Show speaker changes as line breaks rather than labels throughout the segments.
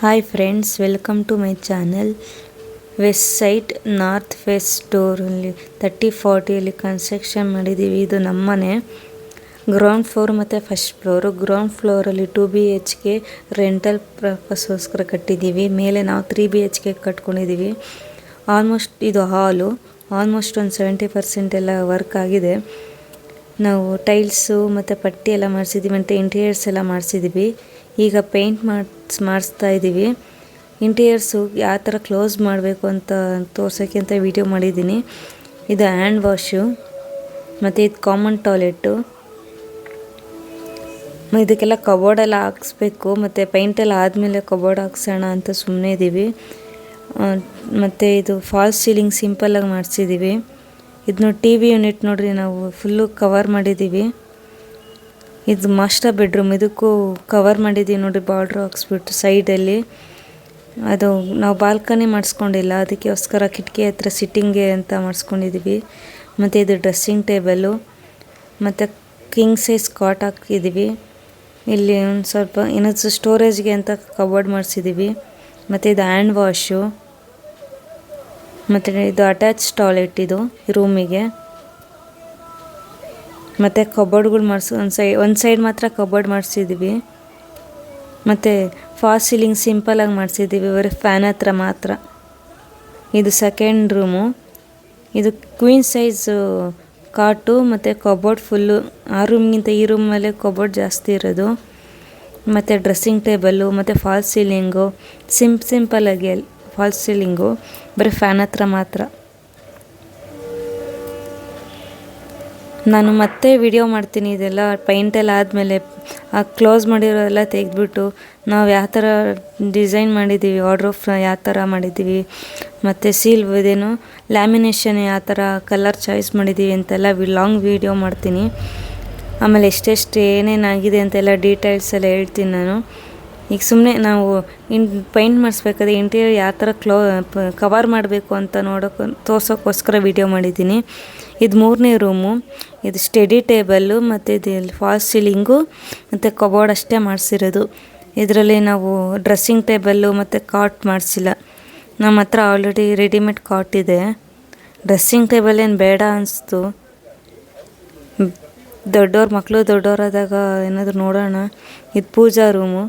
Hi friends, welcome to my channel. West side north west ಡೋರಲ್ಲಿ 30-40 construction ಮಾಡಿದ್ದೀವಿ. ಇದು ನಮ್ಮನೆ ಗ್ರೌಂಡ್ ಫ್ಲೋರ್ ಮತ್ತು ಫಸ್ಟ್ ಫ್ಲೋರು. ಗ್ರೌಂಡ್ ಫ್ಲೋರಲ್ಲಿ 2 BHK ರೆಂಟಲ್ ಪರ್ಪಸ್ಗೋಸ್ಕರ ಕಟ್ಟಿದ್ದೀವಿ. ಮೇಲೆ ನಾವು 3 BHK ಕಟ್ಕೊಂಡಿದ್ದೀವಿ. ಆಲ್ಮೋಸ್ಟ್ ಇದು ಹಾಲು. ಆಲ್ಮೋಸ್ಟ್ ಒಂದು 70% ಎಲ್ಲ ವರ್ಕ್ ಆಗಿದೆ. ನಾವು ಟೈಲ್ಸು ಮತ್ತು ಪಟ್ಟಿ ಎಲ್ಲ ಮಾಡಿಸಿದ್ದೀವಿ ಮತ್ತು ಇಂಟೀರಿಯರ್ಸ್ ಎಲ್ಲ ಮಾಡಿಸಿದ್ದೀವಿ. ಈಗ ಪೇಂಟ್ ಮಾಡಿಸ್ತಾ ಇದ್ದೀವಿ. ಇಂಟೀರಿಯರ್ಸು ಯಾವ ಥರ ಕ್ಲೋಸ್ ಮಾಡಬೇಕು ಅಂತ ತೋರ್ಸೋಕ್ಕೆ ಅಂತ ವಿಡಿಯೋ ಮಾಡಿದ್ದೀನಿ. ಇದು ಹ್ಯಾಂಡ್ ವಾಶು ಮತ್ತು ಇದು ಕಾಮನ್ ಟಾಯ್ಲೆಟು. ಇದಕ್ಕೆಲ್ಲ ಕಬೋರ್ಡೆಲ್ಲ ಹಾಕ್ಸ್ಬೇಕು ಮತ್ತು ಪೇಂಟೆಲ್ಲ ಆದಮೇಲೆ ಕಬೋರ್ಡ್ ಹಾಕ್ಸೋಣ ಅಂತ ಸುಮ್ಮನೆ ಇದ್ದೀವಿ. ಮತ್ತು ಇದು ಫಾಲ್ಸ್ ಸೀಲಿಂಗ್ ಸಿಂಪಲ್ಲಾಗಿ ಮಾಡಿಸಿದ್ದೀವಿ. ಇದನ್ನು TV ಯೂನಿಟ್ ನೋಡ್ರಿ, ನಾವು ಫುಲ್ಲು ಕವರ್ ಮಾಡಿದ್ದೀವಿ. ಇದು ಮಾಸ್ಟರ್ ಬೆಡ್ರೂಮ್. ಇದಕ್ಕೂ ಕವರ್ ಮಾಡಿದ್ದೀವಿ ನೋಡಿರಿ, ಬಾರ್ಡ್ರ್ ಹಾಕ್ಸ್ಬಿಟ್ಟು ಸೈಡಲ್ಲಿ. ಅದು ನಾವು ಬಾಲ್ಕನಿ ಮಾಡಿಸ್ಕೊಂಡಿಲ್ಲ, ಅದಕ್ಕೋಸ್ಕರ ಕಿಟಕಿ ಹತ್ರ ಸಿಟ್ಟಿಂಗ್ಗೆ ಅಂತ ಮಾಡಿಸ್ಕೊಂಡಿದ್ದೀವಿ. ಮತ್ತು ಇದು ಡ್ರೆಸ್ಸಿಂಗ್ ಟೇಬಲ್ಲು ಮತ್ತು ಕಿಂಗ್ ಸೈಜ್ ಕಾಟ್ ಹಾಕಿದ್ದೀವಿ. ಇಲ್ಲಿ ಒಂದು ಸ್ವಲ್ಪ ಏನಾದರೂ ಸ್ಟೋರೇಜ್ಗೆ ಅಂತ ಕಬೋರ್ಡ್ ಮಾಡಿಸಿದ್ದೀವಿ. ಮತ್ತು ಇದು ಹ್ಯಾಂಡ್ ವಾಶು ಮತ್ತು ಇದು ಅಟ್ಯಾಚ್ ಟಾಯ್ಲೆಟ್. ಇದು ರೂಮಿಗೆ ಮತ್ತು ಕಬೋರ್ಡ್ಗಳು ಒಂದು ಸೈಡ್ ಮಾತ್ರ ಕಬೋರ್ಡ್ ಮಾಡಿಸಿದ್ದೀವಿ. ಮತ್ತು ಫಾಲ್ಸ್ ಸೀಲಿಂಗ್ ಸಿಂಪಲಾಗಿ ಮಾಡಿಸಿದ್ದೀವಿ, ಬರೀ ಫ್ಯಾನ್ ಹತ್ರ ಮಾತ್ರ. ಇದು ಸೆಕೆಂಡ್ ರೂಮು. ಇದು ಕ್ವೀನ್ ಸೈಜು ಕಾಟು ಮತ್ತು ಕಬೋರ್ಡ್ ಫುಲ್ಲು. ಆ ರೂಮ್ಗಿಂತ ಈ ರೂಮಲ್ಲೇ ಕಬೋರ್ಡ್ ಜಾಸ್ತಿ ಇರೋದು. ಮತ್ತು ಡ್ರೆಸ್ಸಿಂಗ್ ಟೇಬಲ್ಲು ಮತ್ತು ಫಾಲ್ಸ್ ಸೀಲಿಂಗು ಸಿಂಪಲಾಗಿ ಫಾಲ್ಸ್ ಸೀಲಿಂಗು, ಬರೀ ಫ್ಯಾನ್ ಹತ್ರ ಮಾತ್ರ. ನಾನು ಮತ್ತೆ ವಿಡಿಯೋ ಮಾಡ್ತೀನಿ. ಇದೆಲ್ಲ ಪೈಂಟೆಲ್ಲ ಆದಮೇಲೆ ಕ್ಲೋಸ್ ಮಾಡಿರೋದೆಲ್ಲ ತೆಗೆದ್ಬಿಟ್ಟು ನಾವು ಯಾವ ಥರ ಡಿಸೈನ್ ಮಾಡಿದ್ದೀವಿ, ವಾರ್ಡ್ರೋಬ್ ಯಾವ ಥರ ಮಾಡಿದ್ದೀವಿ, ಮತ್ತು ಸೀಲ್ ಇದೇನು ಲ್ಯಾಮಿನೇಷನ್ ಯಾವ ಥರ ಕಲರ್ ಚಾಯ್ಸ್ ಮಾಡಿದ್ದೀವಿ ಅಂತೆಲ್ಲ ಲಾಂಗ್ ವಿಡಿಯೋ ಮಾಡ್ತೀನಿ. ಆಮೇಲೆ ಎಷ್ಟೆಷ್ಟು ಏನೇನಾಗಿದೆ ಅಂತೆಲ್ಲ ಡೀಟೇಲ್ಸ್ ಎಲ್ಲ ಹೇಳ್ತೀನಿ ನಾನು. ಈಗ ಸುಮ್ಮನೆ ನಾವು ಪೈಂಟ್ ಮಾಡಿಸ್ಬೇಕಾದ್ರೆ ಇಂಟೀರಿಯರ್ ಯಾವ ಥರ ಕವರ್ ಮಾಡಬೇಕು ಅಂತ ತೋರ್ಸೋಕ್ಕೋಸ್ಕರ ವಿಡಿಯೋ ಮಾಡಿದ್ದೀನಿ. ಇದು 3ನೇ ರೂಮು. ಇದು ಸ್ಟಡಿ ಟೇಬಲ್ಲು ಮತ್ತು ಇದು ಫಾಲ್ಸ್ ಸೀಲಿಂಗು ಮತ್ತು ಕಬೋರ್ಡ್ ಅಷ್ಟೇ ಮಾಡಿಸಿರೋದು. ಇದರಲ್ಲಿ ನಾವು ಡ್ರೆಸ್ಸಿಂಗ್ ಟೇಬಲ್ಲು ಮತ್ತು ಕಾಟ್ ಮಾಡಿಸಿಲ್ಲ. ನಮ್ಮ ಹತ್ರ ಆಲ್ರೆಡಿ ರೆಡಿಮೇಡ್ ಕಾಟ್ ಇದೆ. ಡ್ರೆಸ್ಸಿಂಗ್ ಟೇಬಲ್ ಏನು ಬೇಡ ಅನಿಸ್ತು. ಮಕ್ಕಳು ದೊಡ್ಡವರಾದಾಗ ಏನಾದರೂ ನೋಡೋಣ. ಇದು ಪೂಜಾ ರೂಮು.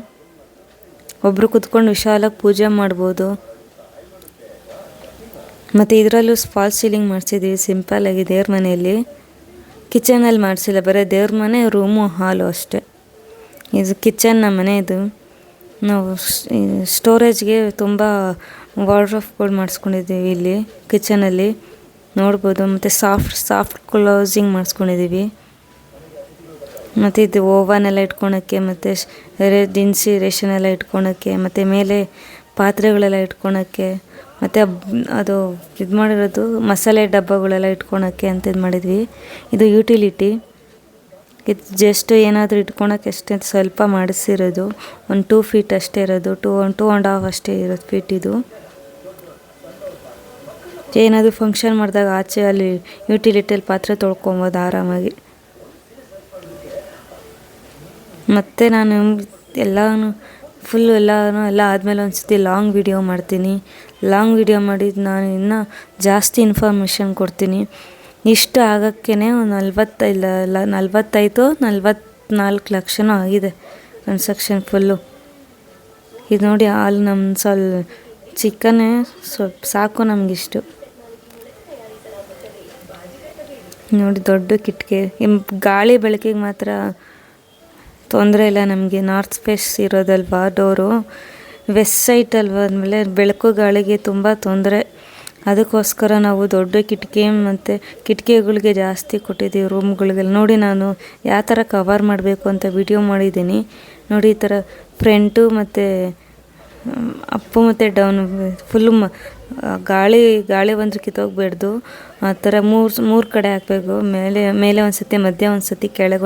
ಒಬ್ಬರು ಕುತ್ಕೊಂಡು ವಿಶಾಲಾಗಿ ಪೂಜೆ ಮಾಡ್ಬೋದು. ಮತ್ತು ಇದರಲ್ಲೂ ಫಾಲ್ಸ್ ಸೀಲಿಂಗ್ ಮಾಡಿಸಿದ್ದೀವಿ ಸಿಂಪಲ್ಲಾಗಿ ದೇವ್ರ ಮನೆಯಲ್ಲಿ. ಕಿಚನಲ್ಲಿ ಮಾಡಿಸಿಲ್ಲ, ಬರೀ ದೇವ್ರ ಮನೆ, ರೂಮು, ಹಾಲು ಅಷ್ಟೇ. ಇದು ಕಿಚನ್ ನಮ್ಮ ಮನೆ. ಇದು ನಾವು ಸ್ಟೋರೇಜ್ಗೆ ತುಂಬ ವಾರ್ಡ್ರೋಬ್ಗಳು ಮಾಡಿಸ್ಕೊಂಡಿದ್ದೀವಿ ಇಲ್ಲಿ ಕಿಚನಲ್ಲಿ ನೋಡ್ಬೋದು. ಮತ್ತು ಸಾಫ್ಟ್ ಕ್ಲೋಸಿಂಗ್ ಮಾಡಿಸ್ಕೊಂಡಿದ್ದೀವಿ. ಮತ್ತು ಇದು ಓವನ್ ಎಲ್ಲ ಇಟ್ಕೊಳಕ್ಕೆ ಮತ್ತು ದಿನಸಿ ರೇಷನ್ ಎಲ್ಲ ಇಟ್ಕೊಳಕ್ಕೆ, ಮತ್ತು ಮೇಲೆ ಪಾತ್ರೆಗಳೆಲ್ಲ ಇಟ್ಕೊಳಕ್ಕೆ, ಮತ್ತು ಅದು ಇದು ಮಾಡಿರೋದು ಮಸಾಲೆ ಡಬ್ಬಗಳೆಲ್ಲ ಇಟ್ಕೊಳಕ್ಕೆ ಅಂತ ಇದು ಮಾಡಿದ್ವಿ. ಇದು ಯುಟಿಲಿಟಿ. ಇದು ಜಸ್ಟ್ ಏನಾದರೂ ಇಟ್ಕೊಳಕ್ಕೆ ಅಷ್ಟೇ ಸ್ವಲ್ಪ ಮಾಡಿಸಿರೋದು. ಒಂದು 2 ಫೀಟ್ ಅಷ್ಟೇ ಇರೋದು, 2.5 ಅಷ್ಟೇ ಇರೋದು ಫೀಟ್. ಇದು ಏನಾದರೂ ಫಂಕ್ಷನ್ ಮಾಡಿದಾಗ ಆಚೆ ಅಲ್ಲಿ ಯುಟಿಲಿಟಿಯಲ್ಲಿ ಪಾತ್ರೆ ತೊಳ್ಕೊಬೋದು ಆರಾಮಾಗಿ. ಮತ್ತು ನಾನು ಎಲ್ಲನೂ ಫುಲ್ಲು ಎಲ್ಲ ಆದಮೇಲೆ ಒಂದು ಸತಿ ಲಾಂಗ್ ವಿಡಿಯೋ ಮಾಡ್ತೀನಿ. ಲಾಂಗ್ ವಿಡಿಯೋ ಮಾಡಿದ್ದು ನಾನು ಇನ್ನೂ ಜಾಸ್ತಿ ಇನ್ಫಾರ್ಮೇಷನ್ ಕೊಡ್ತೀನಿ. ಇಷ್ಟು ಆಗೋಕ್ಕೇ ಒಂದು 44 ಲಕ್ಷನೂ ಆಗಿದೆ ಕನ್ಸ್ಟ್ರಕ್ಷನ್ ಫುಲ್ಲು. ಇದು ನೋಡಿ, ಹಾಲು ನಮ್ಮ ಚಿಕ್ಕನೇ ಸ್ವಲ್ಪ ಸಾಕು ನಮಗಿಷ್ಟು. ನೋಡಿ ದೊಡ್ಡ ಕಿಟಕಿ. ಗಾಳಿ ಬೆಳಕಿಗೆ ಮಾತ್ರ ತೊಂದರೆ ಇಲ್ಲ ನಮಗೆ. ನಾರ್ತ್ ಫೇಸ್ ಇರೋದಲ್ವಾ ಡೋರು, ವೆಸ್ಟ್ ಸೈಡ್ ಅಲ್ವಾ, ಅಂದಮೇಲೆ ಬೆಳಕು ಗಾಳಿಗೆ ತುಂಬ ತೊಂದರೆ. ಅದಕ್ಕೋಸ್ಕರ ನಾವು ದೊಡ್ಡ ಕಿಟಕಿ ಮತ್ತು ಕಿಟಕಿಗಳಿಗೆ ಜಾಸ್ತಿ ಕೊಟ್ಟಿದ್ದೀವಿ ರೂಮ್ಗಳಿಗೆಲ್ಲ. ನೋಡಿ ನಾನು ಯಾವ ಥರ ಕವರ್ ಮಾಡಬೇಕು ಅಂತ ವಿಡಿಯೋ ಮಾಡಿದ್ದೀನಿ ನೋಡಿ. ಈ ಥರ ಫ್ರಂಟು ಮತ್ತು ಅಪ್ಪು ಮತ್ತು ಡೌನು ಫುಲ್ಲು ಗಾಳಿ ಬಂದರೆ ಕಿತ್ತೋಗ್ಬೇಡ್ದು ಆ ಥರ ಮೂರು ಕಡೆ ಹಾಕಬೇಕು. ಮೇಲೆ ಒಂದು ಸತಿ, ಮಧ್ಯ ಒಂದು ಸತಿ, ಕೆಳಗೆ